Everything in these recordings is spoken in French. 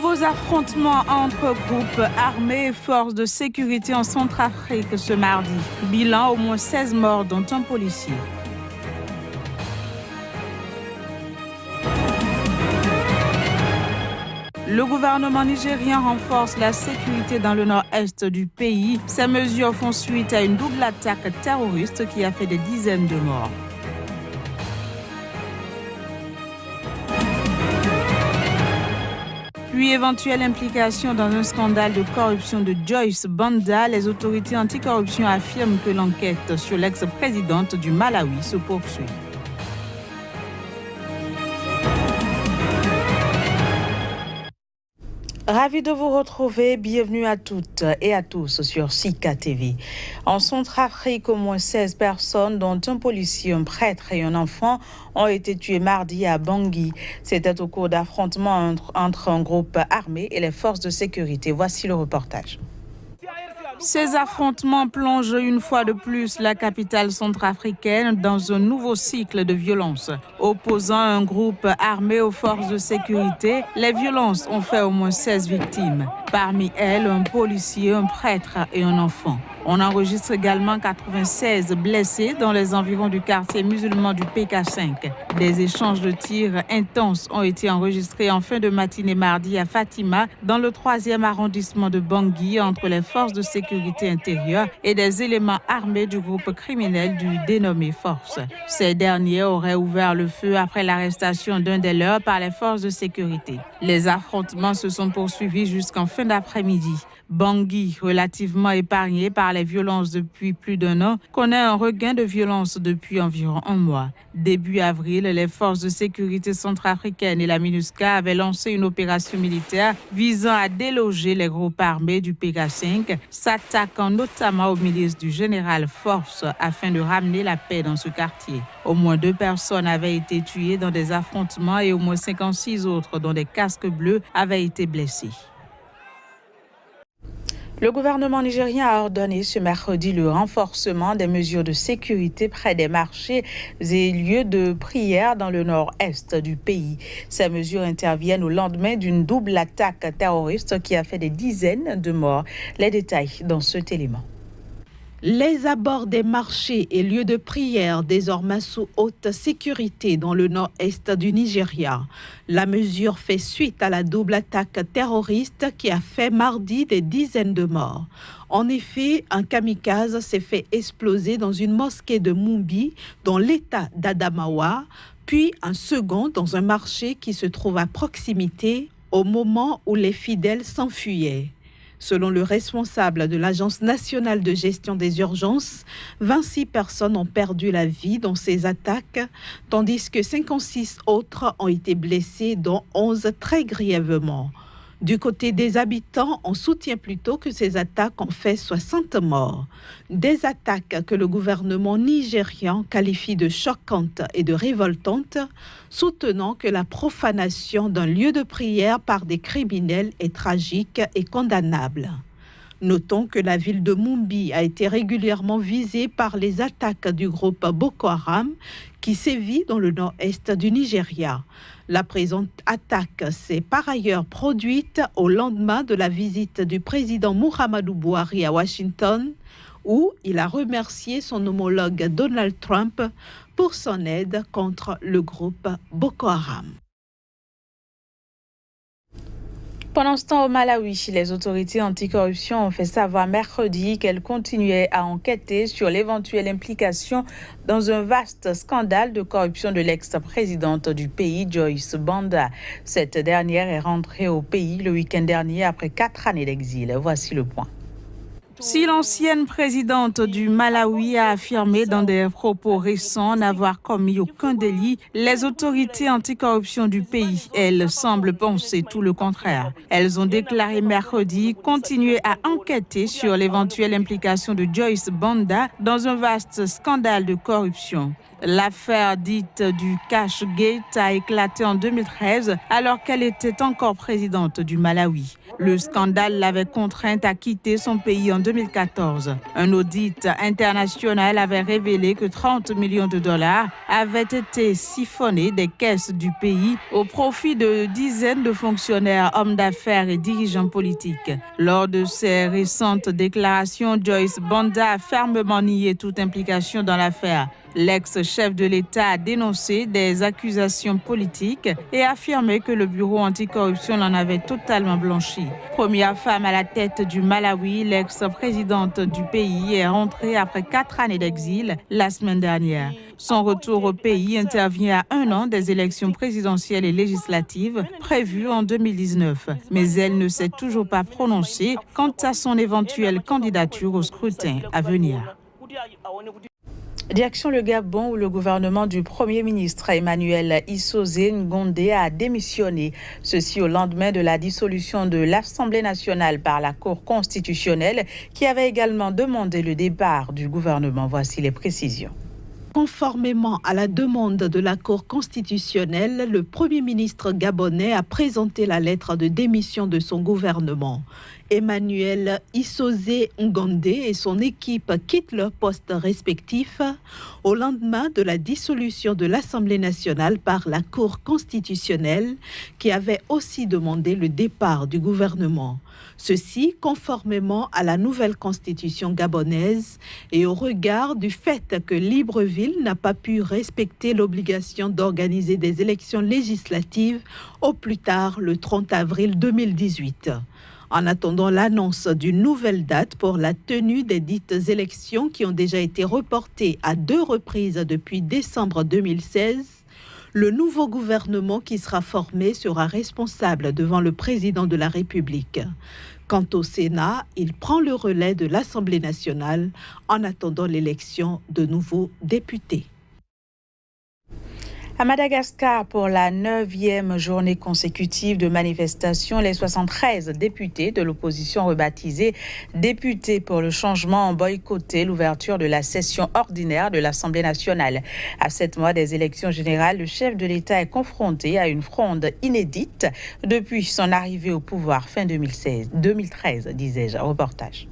Nouveaux affrontements entre groupes armés et forces de sécurité en Centrafrique ce mardi. Bilan, au moins 16 morts, dont un policier. Le gouvernement nigérien renforce la sécurité dans le nord-est du pays. Ces mesures font suite à une double attaque terroriste qui a fait des dizaines de morts. Puis éventuelle implication dans un scandale de corruption de Joyce Banda, les autorités anticorruption affirment que l'enquête sur l'ex-présidente du Malawi se poursuit. Ravi de vous retrouver, bienvenue à toutes et à tous sur Sika TV. En Centrafrique, au moins 16 personnes, dont un policier, un prêtre et un enfant, ont été tués mardi à Bangui. C'était au cours d'affrontements entre un groupe armé et les forces de sécurité. Voici le reportage. Ces affrontements plongent une fois de plus la capitale centrafricaine dans un nouveau cycle de violence. Opposant un groupe armé aux forces de sécurité, les violences ont fait au moins 16 victimes. Parmi elles, un policier, un prêtre et un enfant. On enregistre également 96 blessés dans les environs du quartier musulman du PK5. Des échanges de tirs intenses ont été enregistrés en fin de matinée mardi à Fatima, dans le 3e arrondissement de Bangui, entre les forces de sécurité intérieure et des éléments armés du groupe criminel du dénommé Force. Ces derniers auraient ouvert le feu après l'arrestation d'un des leurs par les forces de sécurité. Les affrontements se sont poursuivis jusqu'en fin d'après-midi. Bangui, relativement épargné par les violences depuis plus d'un an, connaît un regain de violence depuis environ un mois. Début avril, les forces de sécurité centrafricaines et la MINUSCA avaient lancé une opération militaire visant à déloger les groupes armés du PK5, s'attaquant notamment aux milices du général Force afin de ramener la paix dans ce quartier. Au moins 2 personnes avaient été tuées dans des affrontements et au moins 56 autres, dont des casques bleus, avaient été blessés. Le gouvernement nigérien a ordonné ce mercredi le renforcement des mesures de sécurité près des marchés et lieux de prière dans le nord-est du pays. Ces mesures interviennent au lendemain d'une double attaque terroriste qui a fait des dizaines de morts. Les détails dans cet élément. Les abords des marchés et lieux de prière désormais sous haute sécurité dans le nord-est du Nigeria. La mesure fait suite à la double attaque terroriste qui a fait mardi des dizaines de morts. En effet, un kamikaze s'est fait exploser dans une mosquée de Mumbi, dans l'état d'Adamawa, puis un second dans un marché qui se trouve à proximité au moment où les fidèles s'enfuyaient. Selon le responsable de l'Agence nationale de gestion des urgences, 26 personnes ont perdu la vie dans ces attaques, tandis que 56 autres ont été blessées, dont 11 très grièvement. Du côté des habitants, on soutient plutôt que ces attaques ont fait 60 morts. Des attaques que le gouvernement nigérian qualifie de choquantes et de révoltantes, soutenant que la profanation d'un lieu de prière par des criminels est tragique et condamnable. Notons que la ville de Mumbi a été régulièrement visée par les attaques du groupe Boko Haram qui sévit dans le nord-est du Nigeria. La présente attaque s'est par ailleurs produite au lendemain de la visite du président Muhammadu Buhari à Washington, où il a remercié son homologue Donald Trump pour son aide contre le groupe Boko Haram. Pendant ce temps, au Malawi, les autorités anticorruption ont fait savoir mercredi qu'elles continuaient à enquêter sur l'éventuelle implication dans un vaste scandale de corruption de l'ex-présidente du pays, Joyce Banda. Cette dernière est rentrée au pays le week-end dernier après 4 années d'exil. Voici le point. Si l'ancienne présidente du Malawi a affirmé dans des propos récents n'avoir commis aucun délit, les autorités anticorruption du pays, elles, semblent penser tout le contraire. Elles ont déclaré mercredi continuer à enquêter sur l'éventuelle implication de Joyce Banda dans un vaste scandale de corruption. L'affaire dite du Cashgate a éclaté en 2013 alors qu'elle était encore présidente du Malawi. Le scandale l'avait contrainte à quitter son pays en 2014. Un audit international avait révélé que 30 millions de dollars avaient été siphonnés des caisses du pays au profit de dizaines de fonctionnaires, hommes d'affaires et dirigeants politiques. Lors de ses récentes déclarations, Joyce Banda a fermement nié toute implication dans l'affaire. L'ex-chef de l'État a dénoncé des accusations politiques et affirmé que le bureau anticorruption l'en avait totalement blanchi. Première femme à la tête du Malawi, l'ex-présidente du pays est rentrée après 4 années d'exil la semaine dernière. Son retour au pays intervient à 1 an des élections présidentielles et législatives prévues en 2019. Mais elle ne s'est toujours pas prononcée quant à son éventuelle candidature au scrutin à venir. Direction le Gabon où le gouvernement du Premier ministre Emmanuel Issozé Ngondé a démissionné. Ceci au lendemain de la dissolution de l'Assemblée nationale par la Cour constitutionnelle qui avait également demandé le départ du gouvernement. Voici les précisions. Conformément à la demande de la Cour constitutionnelle, le Premier ministre gabonais a présenté la lettre de démission de son gouvernement. Emmanuel Issozé Ngondé et son équipe quittent leurs postes respectifs au lendemain de la dissolution de l'Assemblée nationale par la Cour constitutionnelle qui avait aussi demandé le départ du gouvernement. Ceci conformément à la nouvelle constitution gabonaise et au regard du fait que Libreville n'a pas pu respecter l'obligation d'organiser des élections législatives au plus tard le 30 avril 2018. En attendant l'annonce d'une nouvelle date pour la tenue des dites élections qui ont déjà été reportées à 2 reprises depuis décembre 2016, le nouveau gouvernement qui sera formé sera responsable devant le président de la République. Quant au Sénat, il prend le relais de l'Assemblée nationale en attendant l'élection de nouveaux députés. À Madagascar, pour la 9e journée consécutive de manifestation, les 73 députés de l'opposition rebaptisés députés pour le changement ont boycotté l'ouverture de la session ordinaire de l'Assemblée nationale. À 7 mois des élections générales, le chef de l'État est confronté à une fronde inédite depuis son arrivée au pouvoir fin 2013, disais-je. Reportage.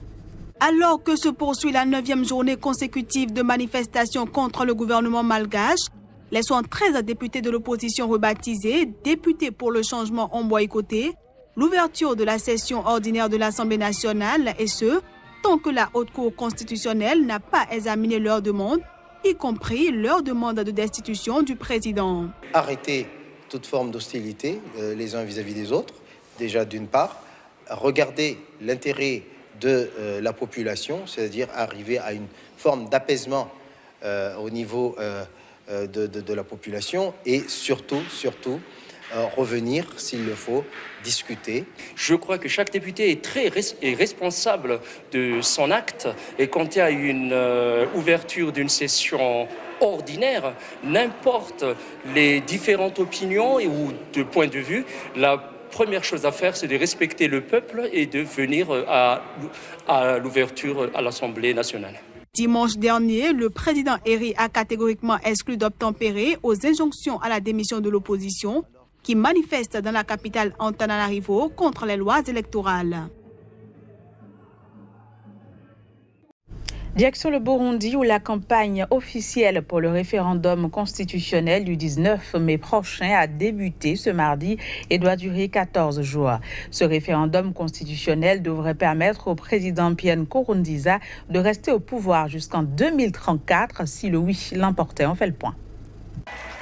Alors que se poursuit la 9e journée consécutive de manifestation contre le gouvernement malgache, les 73 députés de l'opposition rebaptisés, députés pour le changement, ont boycotté l'ouverture de la session ordinaire de l'Assemblée nationale et ce, tant que la Haute Cour constitutionnelle n'a pas examiné leur demande, y compris leur demande de destitution du président. Arrêter toute forme d'hostilité les uns vis-à-vis des autres, déjà d'une part, regarder l'intérêt de la population, c'est-à-dire arriver à une forme d'apaisement au niveau de la population et surtout revenir, s'il le faut, discuter. Je crois que chaque député est responsable de son acte et quand il y a une ouverture d'une session ordinaire, n'importe les différentes opinions ou de points de vue, la première chose à faire, c'est de respecter le peuple et de venir à l'ouverture à l'Assemblée nationale. Dimanche dernier, le président Eri a catégoriquement exclu d'obtempérer aux injonctions à la démission de l'opposition qui manifeste dans la capitale Antananarivo contre les lois électorales. Direction le Burundi où la campagne officielle pour le référendum constitutionnel du 19 mai prochain a débuté ce mardi et doit durer 14 jours. Ce référendum constitutionnel devrait permettre au président Pierre Nkurunziza de rester au pouvoir jusqu'en 2034 si le oui l'emportait. On fait le point.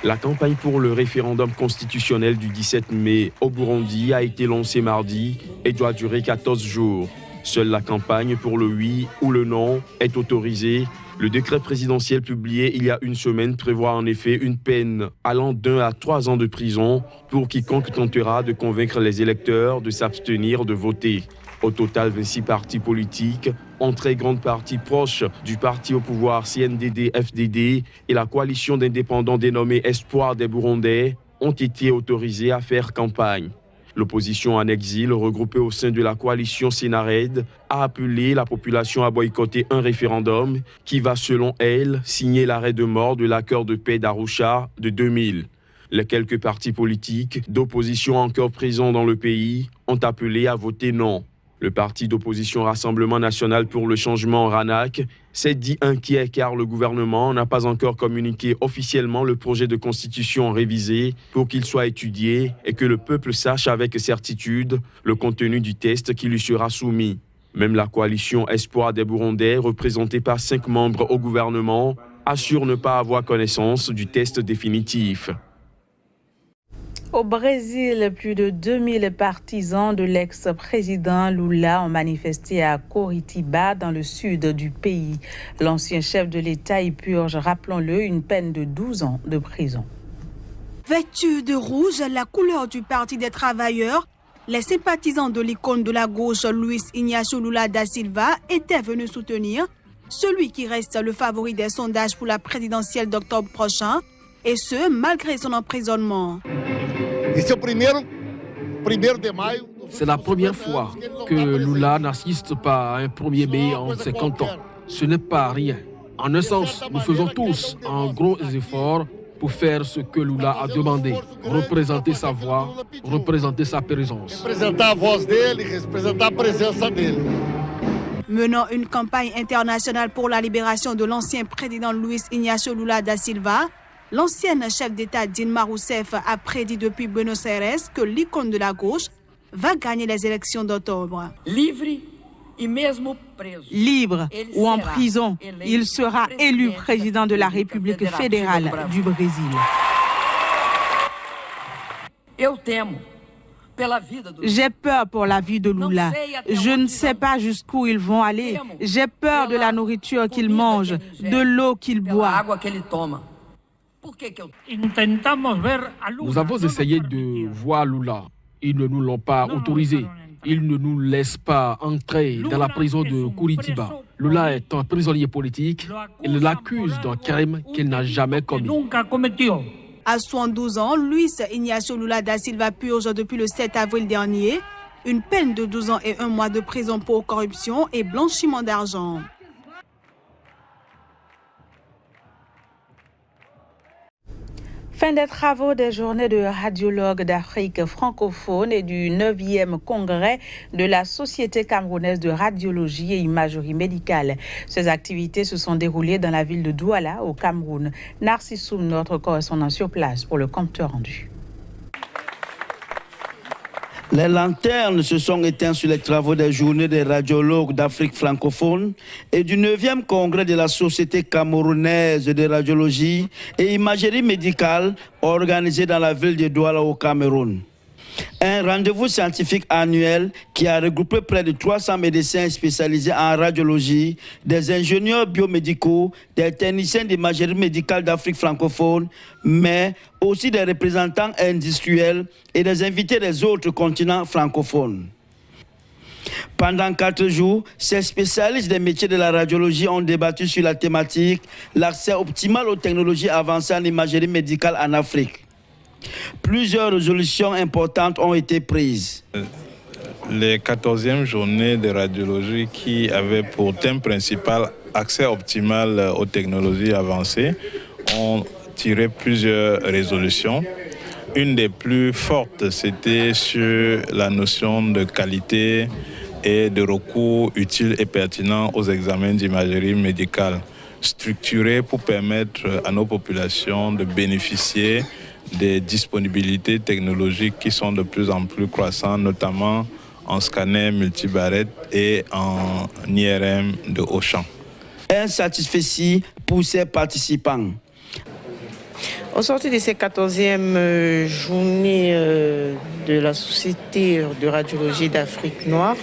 La campagne pour le référendum constitutionnel du 17 mai au Burundi a été lancée mardi et doit durer 14 jours. Seule la campagne pour le oui ou le non est autorisée. Le décret présidentiel publié il y a une semaine prévoit en effet une peine allant d'1 à 3 ans de prison pour quiconque tentera de convaincre les électeurs de s'abstenir de voter. Au total, 26 partis politiques, en très grande partie proches du parti au pouvoir CNDD-FDD et la coalition d'indépendants dénommée Espoir des Burundais, ont été autorisés à faire campagne. L'opposition en exil, regroupée au sein de la coalition Sénarède, a appelé la population à boycotter un référendum qui va, selon elle, signer l'arrêt de mort de l'accord de paix d'Arusha de 2000. Les quelques partis politiques d'opposition encore présents dans le pays ont appelé à voter non. Le parti d'opposition Rassemblement national pour le changement, RANAC, s'est dit inquiet car le gouvernement n'a pas encore communiqué officiellement le projet de constitution révisé pour qu'il soit étudié et que le peuple sache avec certitude le contenu du test qui lui sera soumis. Même la coalition Espoir des Burundais, représentée par 5 membres au gouvernement, assure ne pas avoir connaissance du test définitif. Au Brésil, plus de 2000 partisans de l'ex-président Lula ont manifesté à Coritiba, dans le sud du pays. L'ancien chef de l'État y purge, rappelons-le, une peine de 12 ans de prison. Vêtus de rouge, la couleur du Parti des travailleurs, les sympathisants de l'icône de la gauche Luiz Inácio Lula da Silva étaient venus soutenir celui qui reste le favori des sondages pour la présidentielle d'octobre prochain, et ce, malgré son emprisonnement. C'est la première fois que Lula n'assiste pas à un 1er mai en 50 ans. Ce n'est pas rien. En un sens, nous faisons tous un gros effort pour faire ce que Lula a demandé, représenter sa voix, représenter sa présence. Menant une campagne internationale pour la libération de l'ancien président Luiz Inácio Lula da Silva, l'ancienne chef d'État Dilma Rousseff a prédit depuis Buenos Aires que l'icône de la gauche va gagner les élections d'octobre. Libre ou en prison, il sera élu président de la République fédérale du Brésil. J'ai peur pour la vie de Lula. Je ne sais pas jusqu'où ils vont aller. J'ai peur de la nourriture qu'ils mangent, de l'eau qu'ils boivent. Nous avons essayé de voir Lula. Ils ne nous l'ont pas autorisé. Ils ne nous laissent pas entrer dans la prison de Curitiba. Lula est un prisonnier politique. Ils l'accusent d'un crime qu'il n'a jamais commis. À 72 ans, Luiz Inácio Lula da Silva purge depuis le 7 avril dernier une peine de 12 ans et 1 mois de prison pour corruption et blanchiment d'argent. Fin des travaux des journées de radiologues d'Afrique francophone et du 9e congrès de la Société camerounaise de radiologie et imagerie médicale. Ces activités se sont déroulées dans la ville de Douala, au Cameroun. Narcissoum, notre correspondant sur place pour le compte rendu. Les lanternes se sont éteintes sur les travaux des journées des radiologues d'Afrique francophone et du 9e congrès de la Société camerounaise de radiologie et imagerie médicale organisé dans la ville de Douala au Cameroun. Un rendez-vous scientifique annuel qui a regroupé près de 300 médecins spécialisés en radiologie, des ingénieurs biomédicaux, des techniciens d'imagerie médicale d'Afrique francophone, mais aussi des représentants industriels et des invités des autres continents francophones. Pendant 4 jours, ces spécialistes des métiers de la radiologie ont débattu sur la thématique « L'accès optimal aux technologies avancées en imagerie médicale en Afrique ». Plusieurs résolutions importantes ont été prises. Les 14e journées de radiologie qui avaient pour thème principal accès optimal aux technologies avancées ont tiré plusieurs résolutions. Une des plus fortes, c'était sur la notion de qualité et de recours utile et pertinent aux examens d'imagerie médicale, structurés pour permettre à nos populations de bénéficier des disponibilités technologiques qui sont de plus en plus croissantes, notamment en scanner multibarrette et en IRM de haut champ. Un satisfait pour ses participants. Au sortir de ces 14e journées de la Société de radiologie d'Afrique noire,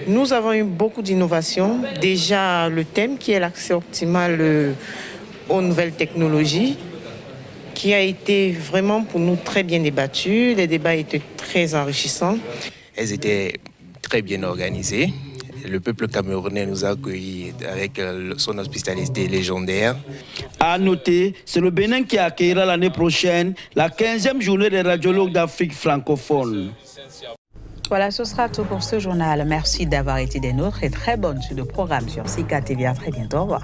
nous avons eu beaucoup d'innovations. Déjà, le thème qui est l'accès optimal aux nouvelles technologies, qui a été vraiment pour nous très bien débattu. Les débats étaient très enrichissants. Elles étaient très bien organisées. Le peuple camerounais nous a accueillis avec son hospitalité légendaire. À noter, c'est le Bénin qui accueillera l'année prochaine la 15e journée des radiologues d'Afrique francophone. Voilà, ce sera tout pour ce journal. Merci d'avoir été des nôtres et très bonne suite de programme sur CICA TV. À très bientôt. Au revoir.